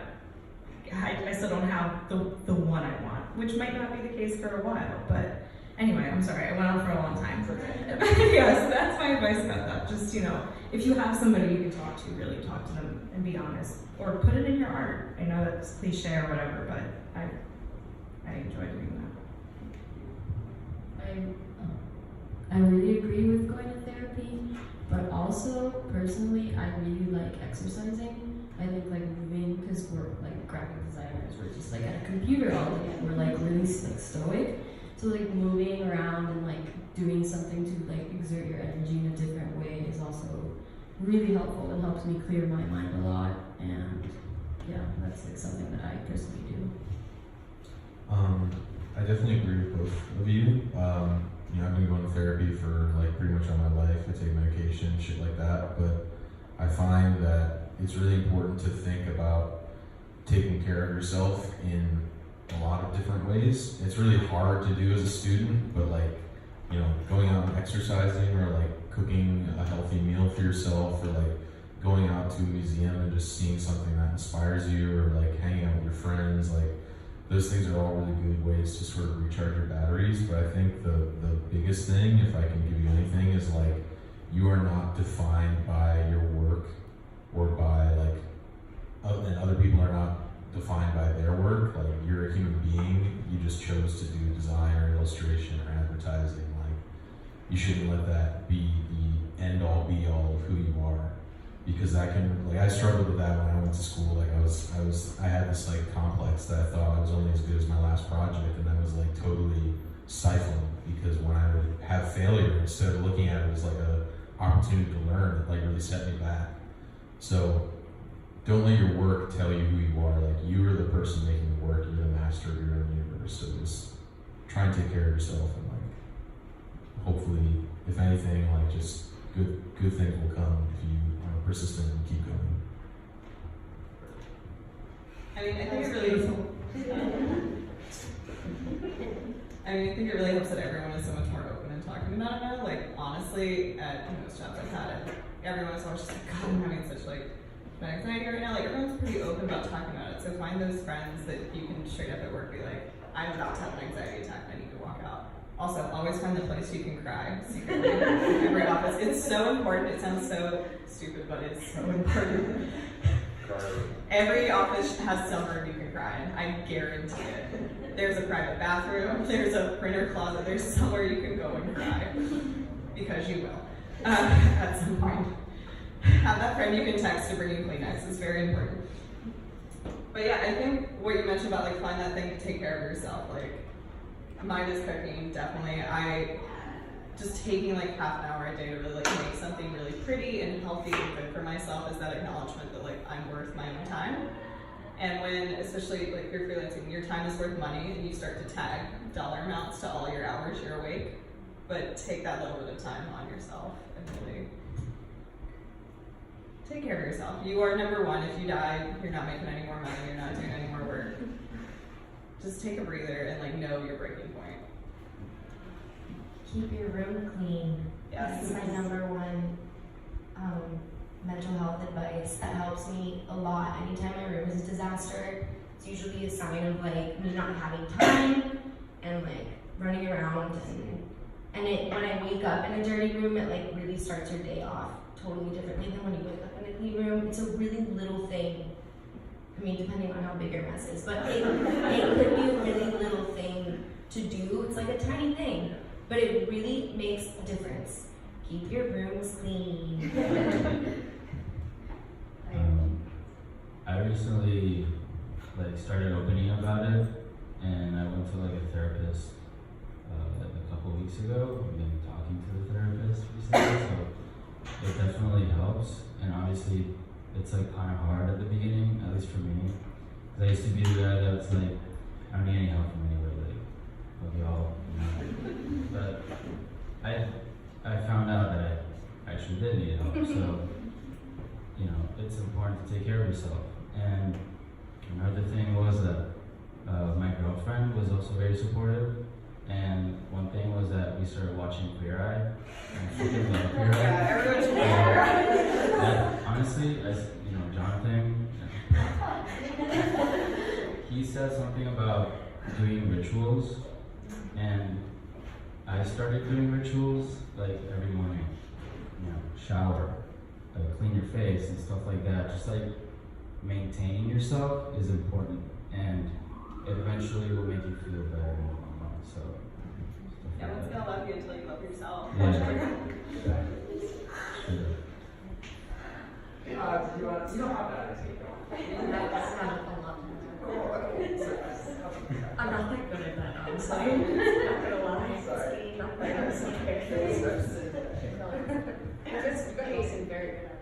I still don't have the one I want, which might not be the case for a while. But anyway, I'm sorry, I went on for a long time. Yeah, so that's my advice about that. Just if you have somebody you can talk to, really talk to them and be honest, or put it in your art. I know that's cliche or whatever, but I enjoy doing that. I really agree with going to therapy, but also personally, I really like exercising. I think moving, because we're graphic designers, we're just at a computer all day, and we're really stoic. So moving around and doing something to exert your energy in a different way is also really helpful. It helps me clear my mind a lot, and yeah, that's something that I personally do. I definitely agree with both of you. I've been going to therapy for pretty much all my life. I take medication, shit like that, but I find that it's really important to think about taking care of yourself in a lot of different ways. It's really hard to do as a student, but going out and exercising, or cooking a healthy meal for yourself, or going out to a museum and just seeing something that inspires you, or hanging out with your friends, those things are all really good ways to sort of recharge your batteries. But I think the biggest thing, if I can give you anything, is like you are not defined by your work or by like, and other people are not defined by their work. Like you're a human being, you just chose to do design or illustration or advertising. Like you shouldn't let that be the end all be all of who you are, because that can, like I struggled with that when I went to school. Like I had this like complex that I thought I was only as good as my last project, and that was like totally stifling, because when I would have failure, instead of looking at it as like a opportunity to learn, it like really set me back. So don't let your work tell you who you are. Like you are the person making the work, you're the master of your own universe. So just try and take care of yourself, and like hopefully, if anything, like just good things will come if you are persistent and keep going. I mean, I think it really helps that everyone is so much more open and talking about it now. Like honestly, at most jobs I've had, everyone is always just like, God, I'm having such like anxiety right now. Like everyone's pretty open about talking about it. So find those friends that you can straight up at work be like, I'm about to have an anxiety attack, I need to walk out. Also, always find the place you can cry secretly in every office. It's so important. It sounds so stupid, but it's so important. Every office has somewhere you can cry in. I guarantee it. There's a private bathroom. There's a printer closet. There's somewhere you can go and cry, because you will at some point. Have that friend you can text to bring you Kleenex. It's very important. But yeah, I think what you mentioned about like find that thing to take care of yourself. Like mine is cooking, definitely. I just taking like half an hour a day to really like make something really pretty and healthy and good for myself is that acknowledgement that like I'm worth my own time. And when, especially like you're freelancing, your time is worth money, and you start to tag dollar amounts to all your hours you're awake, but take that little bit of time on yourself and really take care of yourself. You are number one. If you die, you're not making any more money, you're not doing any more work. Just take a breather and like know your breaking point. Keep your room clean. Yes. This is my number one mental health advice that helps me a lot. Anytime my room is a disaster, it's usually a sign of like me not having time and like running around, and it when I wake up in a dirty room, it like really starts your day off totally differently than when you wake up in a clean room. It's a really little thing. I mean, depending on how big your mess is, but it could be a really little thing to do. It's like a tiny thing, but it really makes a difference. Keep your rooms clean. I recently like started opening about it, and I went to like a therapist like a couple weeks ago. I've been talking to the therapist recently, so it definitely helps. And obviously, it's like kind of hard at the beginning, at least for me, because I used to be the guy that's like, I don't need any help from anybody, like y'all, you know. But I found out that I actually did need help, so you know, it's important to take care of yourself. And another thing was that my girlfriend was also very supportive. And one thing was that we started watching Queer Eye. And I freaking love Queer Eye. Yeah, everyone should Queer Eye. And honestly, as you know, Jonathan, he said something about doing rituals, and I started doing rituals like every morning. You know, shower, clean your face and stuff like that. Just like maintaining yourself is important, and it eventually will make you feel better. So, no one's gonna love you until you love yourself. Yeah. Sure. You don't have that. That's not a lot. I'm not that good at that, honestly. Not gonna lie. Sorry. Not that good. Just Jason very good at it.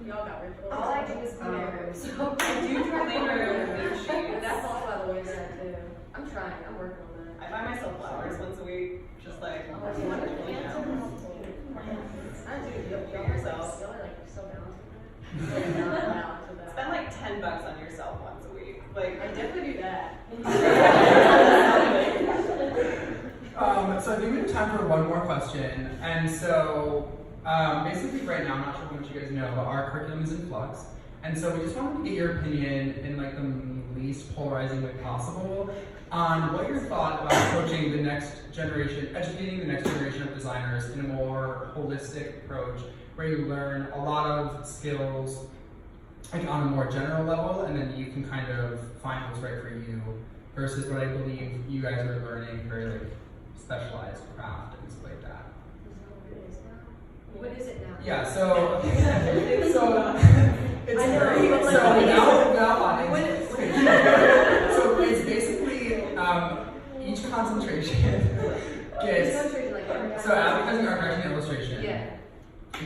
We all got rituals. All I do is clean my room, so I do try to clean my room. That's also by the wayside too. I'm trying. I'm working on that. I buy myself flowers once a week, just like, Oh, do you want to you know. I do. Y'all are Yourself. like so balanced with that. Like, not balanced with that. Spend like $10 on yourself once a week. Like, I definitely do that. So I think we have time for one more question. And so basically right now, I'm not sure how much you guys know, but our curriculum is in flux. And so we just wanted to get your opinion in like the least polarizing way possible, on what your thought about approaching the next generation, educating the next generation of designers in a more holistic approach, where you learn a lot of skills like on a more general level, and then you can kind of find what's right for you, versus what I believe you guys are learning, very like specialized craft and stuff like that. What is it now? Yeah, so it's I know, very, but like, so what is now it? so it's basically each concentration gets, so advertising, art direction, and illustration. Yeah.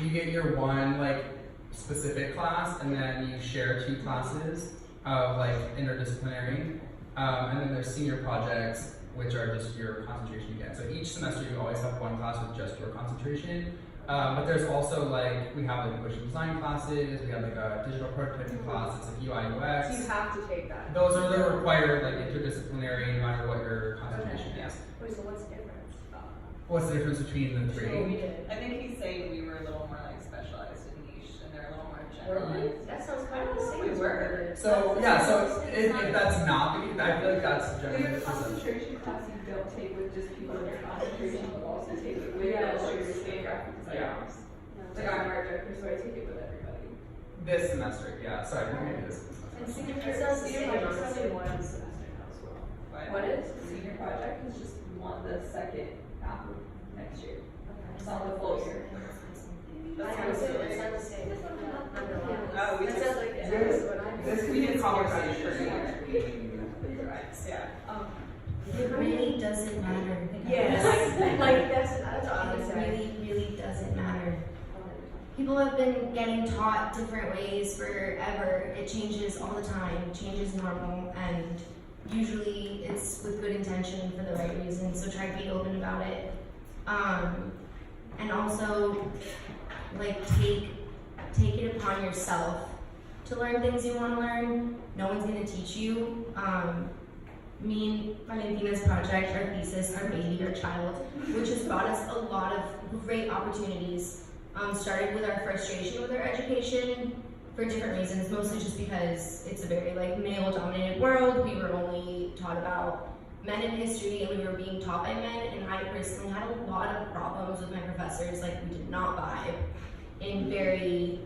You get your one like specific class, and then you share 2 classes of like interdisciplinary, and then there's senior projects, which are just your concentration again. So each semester you always have one class with just your concentration. But there's also like, we have like motion design classes, we have like a digital prototyping class, it's like UI UX. So you have to take that. Those are the required like interdisciplinary, no matter what your concentration is. Wait, so what's the difference? What's the difference between the 3? I think he's saying we were a little more like specialized and niche, and they're a little more general. Really? That sounds kind of the same. We were. So yeah, so if that's not the case, I feel like that's In generally the the perception. concentration class, you don't take with just people in your concentration, you also take it with illustrators and graphic designers. Like I'm art director, so I take it with everybody. This semester, yeah. Sorry, maybe this semester. And senior It sounds the senior same. project's only one semester now as well. What is? The senior project is just the second half of next year. It's not the full year. That's not the same. It's not the same. Oh, we That just- sounds like This we did conversation. Yeah. It really doesn't matter. Yes. Like that's what I would It say. really doesn't matter. People have been getting taught different ways forever. It changes all the time. Change is normal, and usually it's with good intention for the right reason. So try to be open about it. And also, like take it upon yourself to learn things you want to learn. No one's gonna teach you. Me and Valentina's project, our thesis, our baby, our child, which has brought us a lot of great opportunities. Started with our frustration with our education for different reasons, mostly just because it's a very like male-dominated world. We were only taught about men in history, and we were being taught by men. And I personally had a lot of problems with my professors. Like we did not vibe in very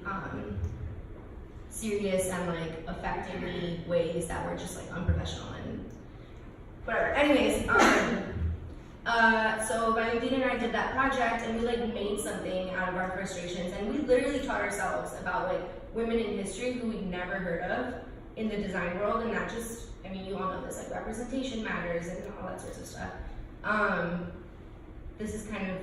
serious and like affecting me ways that were just like unprofessional and whatever. Anyways, so Valentina and I did that project, and we like made something out of our frustrations, and we literally taught ourselves about like women in history who we'd never heard of in the design world, and that just, I mean, you all know this, like representation matters and all that sorts of stuff. This is kind of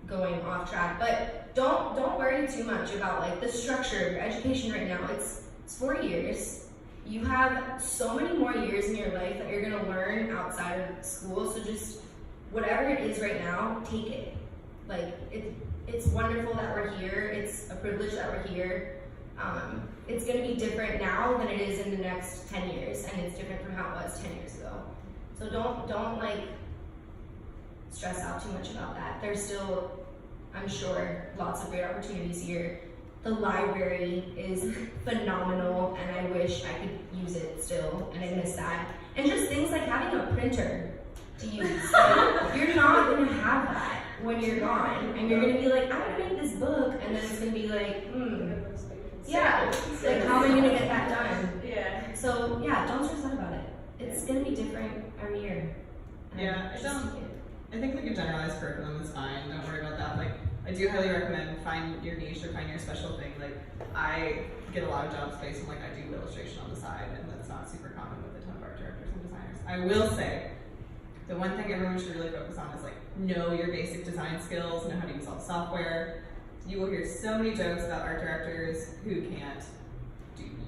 going off track, but don't worry too much about like the structure of your education right now. It's 4 years. You have so many more years in your life that you're gonna learn outside of school, so just whatever it is right now, take it. Like, it's wonderful that we're here. It's a privilege that we're here. It's gonna be different now than it is in the next 10 years, and it's different from how it was 10 years ago. So don't like stress out too much about that. There's still, I'm sure, lots of great opportunities here. The library is phenomenal, and I wish I could use it still, and I miss that. And just things like having a printer to use. Like, you're not gonna have that when you're gone, and you're gonna be like, I'm gonna make this book, and then it's gonna be like, yeah, like how am I gonna get that done? Yeah. So yeah, don't stress out about it. It's gonna be different every year. And Yeah, I just don't- take it. I think like a generalized curriculum is fine. Don't worry about that. Like, I do highly recommend find your niche or find your special thing. Like, I get a lot of jobs based on like I do illustration on the side, and that's not super common with a ton of art directors and designers. I will say, the one thing everyone should really focus on is like know your basic design skills, know how to use all the software. You will hear so many jokes about art directors who can't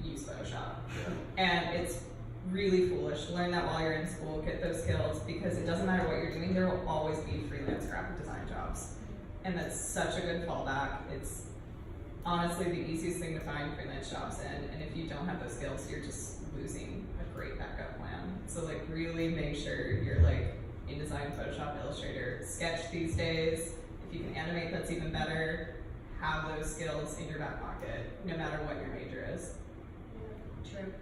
use Photoshop, and it's really foolish. Learn that while you're in school, get those skills, because it doesn't matter what you're doing, there will always be freelance graphic design jobs. And that's such a good fallback. It's honestly the easiest thing to find freelance jobs in, and if you don't have those skills, you're just losing a great backup plan. So like really make sure you're like InDesign, Photoshop, Illustrator, Sketch these days. If you can animate, that's even better. Have those skills in your back pocket, no matter what your major is. True.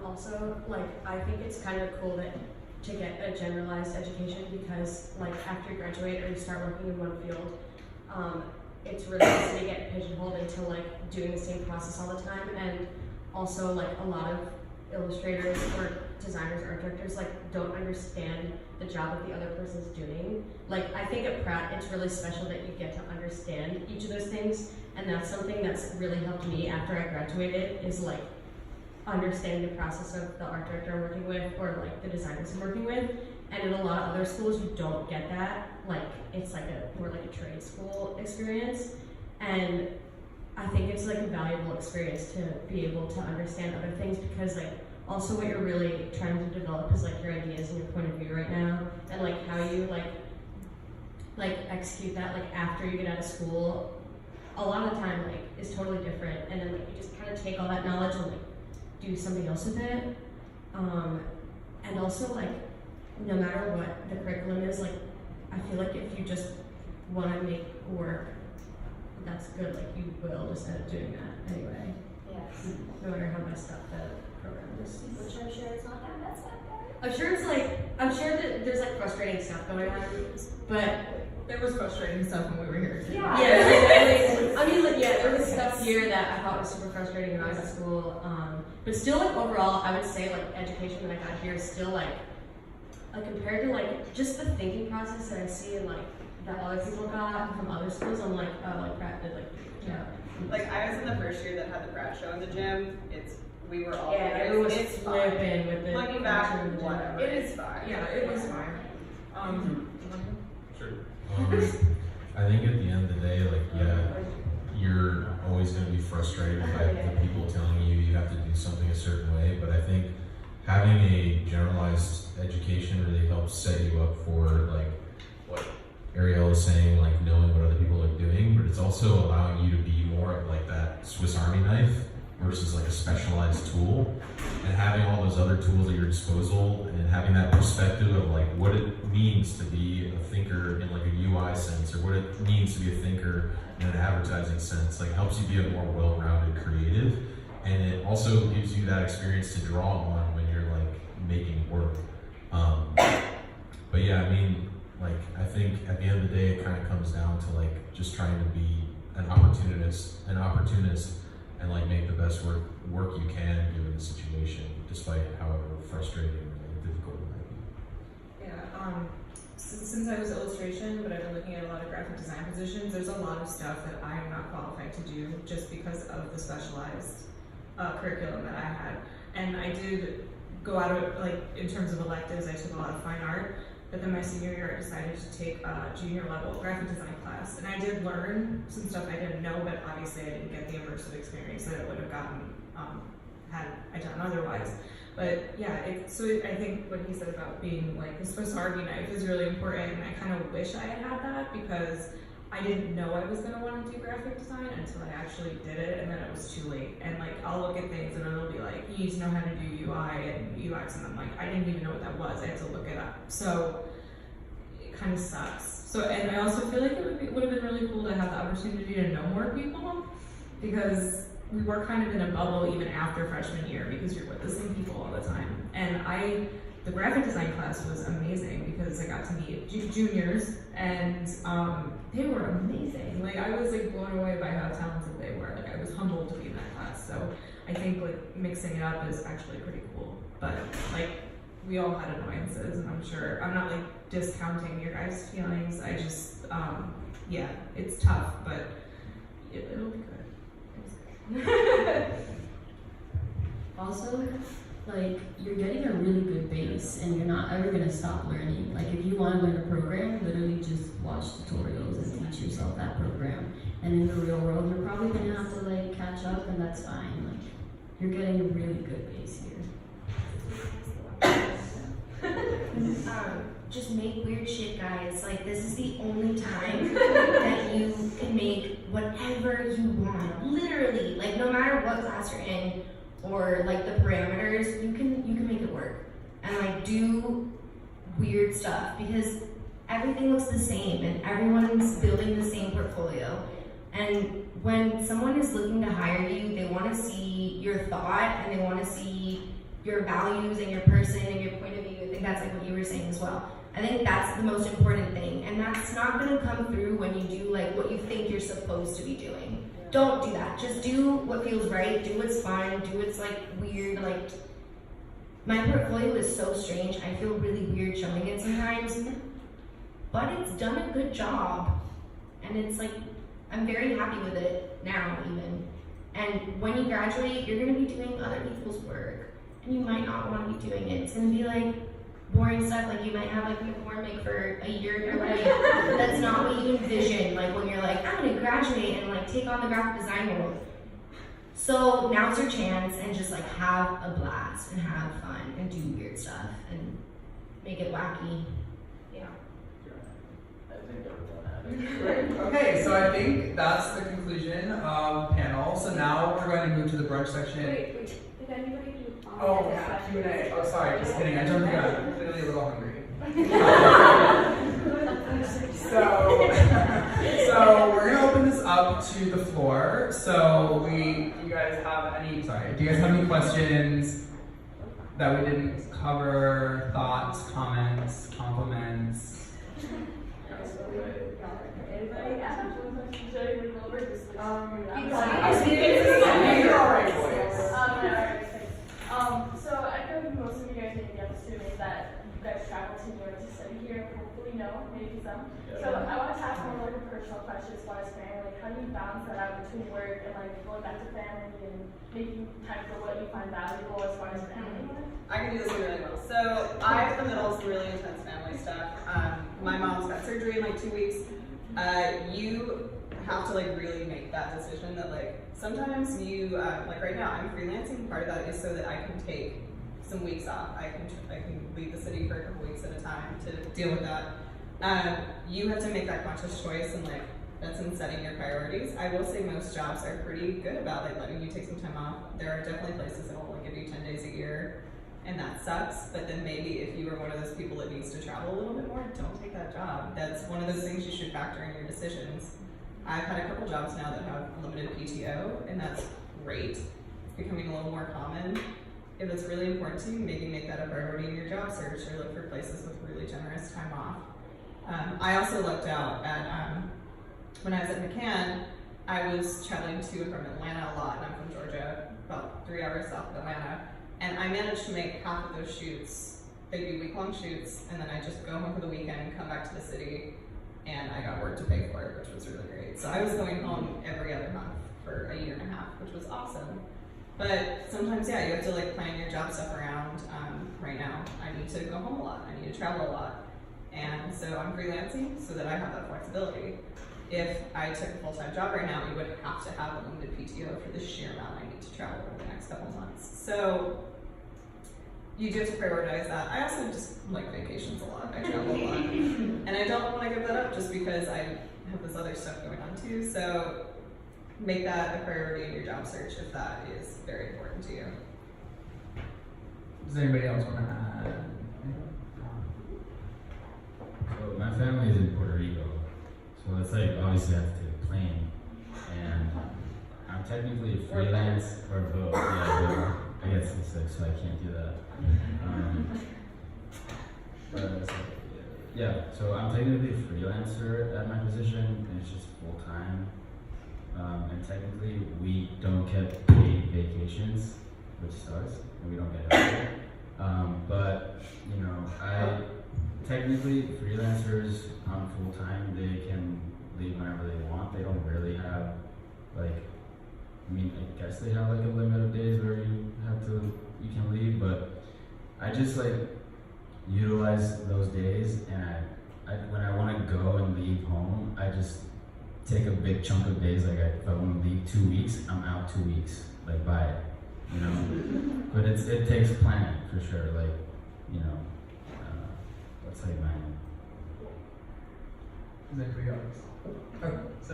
Also, like, I think it's kind of cool to get a generalized education because, like, after you graduate or you start working in one field, it's really easy to get pigeonholed into, like, doing the same process all the time. And also, like, a lot of illustrators or designers, art directors, like, don't understand the job that the other person's doing. Like, I think at Pratt, it's really special that you get to understand each of those things. And that's something that's really helped me after I graduated is, like, understanding the process of the art director I'm working with or like the designers I'm working with. And in a lot of other schools you don't get that. Like it's like more like a trade school experience. And I think it's like a valuable experience to be able to understand other things because like also what you're really trying to develop is like your ideas and your point of view right now and like how you like execute that like after you get out of school. A lot of the time like is totally different and then like you just kind of take all that knowledge and like do something else with it. And also like no matter what the curriculum is, like I feel like if you just want to make work, that's good, like you will just end up doing that anyway. Yes. No matter how messed up the program is. Which I'm sure it's not that messed up. I'm sure that there's like frustrating stuff going on, but There was frustrating stuff when we were here too. yeah, I mean, like, yeah, there was stuff here that I thought was super frustrating when I was at school. But still, like, overall, I would say, like, education that I got here is still, like compared to, like, just the thinking process that I see and, like, that other people got from other schools, I'm like, oh, like, Pratt did, like, yeah. Like I was in the first year that had the Pratt show in the gym. We were all everyone was it's flipping with the looking back, culture of whatever. It It's is fine. Yeah, it was fine. Sure. I think at the end of the day, like, yeah, you're always going to be frustrated by the people telling you you have to do something a certain way, but I think having a generalized education really helps set you up for, like, what Ariel is saying, like, knowing what other people are doing, but it's also allowing you to be more of, like, that Swiss Army knife versus, like, a specialized tool, and having all those other tools at your disposal, and having that perspective of, like, what it means to be a thinker in, like, a UI sense, or what it means to be a thinker in an advertising sense, like, helps you be a more well-rounded creative, and it also gives you that experience to draw on when you're, like, making work. But yeah, I mean, like, I think at the end of the day, it kind of comes down to, like, just trying to be an opportunist, and, like, make the best work you can given the situation, despite however frustrating and difficult it might be. Yeah, since I was illustration, but I've been looking at a lot of graphic design positions, there's a lot of stuff that I am not qualified to do just because of the specialized curriculum that I had. And I did go out of it, like, in terms of electives, I took a lot of fine art, but then my senior year I decided to take a junior level graphic design class. And I did learn some stuff I didn't know, but obviously I didn't get the immersive experience that I would have gotten had I done otherwise. But yeah, so I think what he said about being like a Swiss Army knife is really important, and I kind of wish I had that because I didn't know I was going to want to do graphic design until I actually did it, and then it was too late. And like I'll look at things and it'll be like, you need to know how to do UI and UX, and I'm like, I didn't even know what that was. I had to look it up. So it kind of sucks. So, and I also feel like it would have been really cool to have the opportunity to know more people, because we were kind of in a bubble even after freshman year because you're with the same people all the time. And the graphic design class was amazing because I got to meet juniors, and they were amazing. Like I was like blown away by how talented they were. Like I was humbled to be in that class. So I think like mixing it up is actually pretty cool. But like we all had annoyances, and I'm sure I'm not like discounting your guys' feelings. I just yeah, it's tough, but it'll be good. Also, like, you're getting a really good base and you're not ever gonna stop learning. Like, if you want to learn a program, literally just watch tutorials and teach yourself that program. And in the real world, you're probably gonna have to like catch up, and that's fine. Like, you're getting a really good base here. Just make weird shit, guys. Like, this is the only time that you can make whatever you want. Literally, like, no matter what class you're in or like the parameters, you can make it work and like do weird stuff because everything looks the same and everyone's building the same portfolio. And when someone is looking to hire you, they want to see your thought and they want to see your values and your person and your point of view. I think that's like what you were saying as well. I think that's the most important thing, and that's not gonna come through when you do like what you think you're supposed to be doing. Don't do that. Just do what feels right, do what's fun, do what's like weird. Like, my portfolio is so strange, I feel really weird showing it sometimes, but it's done a good job. And it's like, I'm very happy with it now even. And when you graduate, you're gonna be doing other people's work, and you might not wanna be doing it. It's gonna be like boring stuff, like you might have like McCormick for a year or whatever. That's not what you envision, like when you're like, I'm gonna graduate and like take on the graphic design world. So now's your chance, and just like have a blast and have fun and do weird stuff and make it wacky. Yeah. Okay, so I think that's the conclusion of panel. So now we're going to move to the brunch section. Wait, did anybody do Oh, yeah, Q&A. Oh, sorry, just kidding. I jumped the gun. I'm literally a little hungry. So we're gonna open this up to the floor. So you guys have any? Sorry, do you guys have any questions that we didn't cover? Thoughts, comments, compliments? Anybody ask one question? Should I move over? So I feel like most of you guys maybe I'm assuming that you guys travel to New York to study here. Hopefully no, maybe some. So I want to ask more like a personal question as far as family. Like, how do you balance that out between work and like going back to family and making time for what you find valuable as far as family? I can do this one really well. So I have the middle of some really intense family stuff. My mom's got surgery in like 2 weeks. You have to like really make that decision that like sometimes you like right now I'm freelancing. Part of that is so that I can take some weeks off. I can leave the city for a couple weeks at a time to deal with that. You have to make that conscious choice, and like that's in setting your priorities. I will say most jobs are pretty good about like letting you take some time off. There are definitely places that will only give you 10 days a year, and that sucks. But then maybe if you are one of those people that needs to travel a little bit more, don't take that job. That's one of those things you should factor in your decisions. I've had a couple jobs now that have limited PTO, and that's great. It's becoming a little more common. If it's really important to you, maybe make that a priority in your job search, or look for places with really generous time off. I also lucked out at, when I was at McCann, I was traveling to and from Atlanta a lot, and I'm from Georgia, about 3 hours south of Atlanta, and I managed to make half of those shoots. They'd be week-long shoots, and then I just go home for the weekend, come back to the city, and I got work to pay for it, which was really great. So I was going home every other month for a year and a half, which was awesome. But sometimes, yeah, you have to like plan your job stuff around. Right now, I need to go home a lot. I need to travel a lot. And so I'm freelancing so that I have that flexibility. If I took a full-time job right now, we would have to have a limited PTO for the sheer amount I need to travel over the next couple of months. So you do have to prioritize that. I also just like vacations a lot. I travel a lot. And I don't want to give that up just because I have this other stuff going on too. So make that a priority in your job search if that is very important to you. Does anybody else want to add? So my family is in Puerto Rico, so it's like obviously I have to take a plane, and I'm technically freelance or both. Yeah, but I get seasick, so I can't do that. But yeah, so I'm technically a freelancer at my position, and it's just full time. And technically, we don't get paid vacations, which sucks, and we don't get it. But you know, technically freelancers on full time, they can leave whenever they want. They don't really have like, I mean, I guess they have like a limit of days where you can leave, but I just like utilize those days, and I when I want to go and leave home, I just take a big chunk of days. Like if I want to leave 2 weeks, I'm out 2 weeks. Like by it, you know. But it takes planning for sure. Like, you know, that's like mine. Is anybody else? Okay, so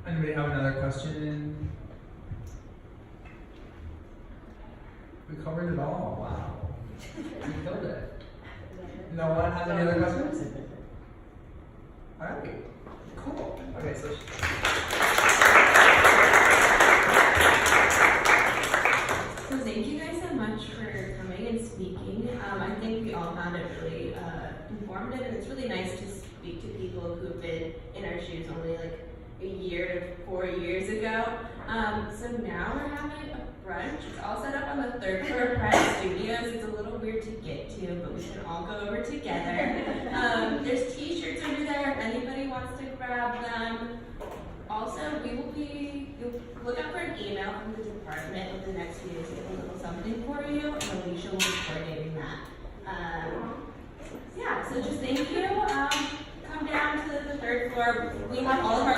anybody have another question? We covered it all. Wow, we killed it. No one has any other questions? All right. Cool. Okay, so. So thank you guys so much for we all found it really informative, and it's really nice to speak to people who've been in our shoes only like a year to 4 years ago. So now we're having a brunch. It's all set up on the 3rd floor of Pride Studios. It's a little weird to get to, but we can all go over together. There's t-shirts over there if anybody wants to grab them. Also, you'll look out for an email from the department over the next few days to get a little something for you, and Alicia will be coordinating that. Yeah, so just thank you. Come down to the 3rd floor. We have all of our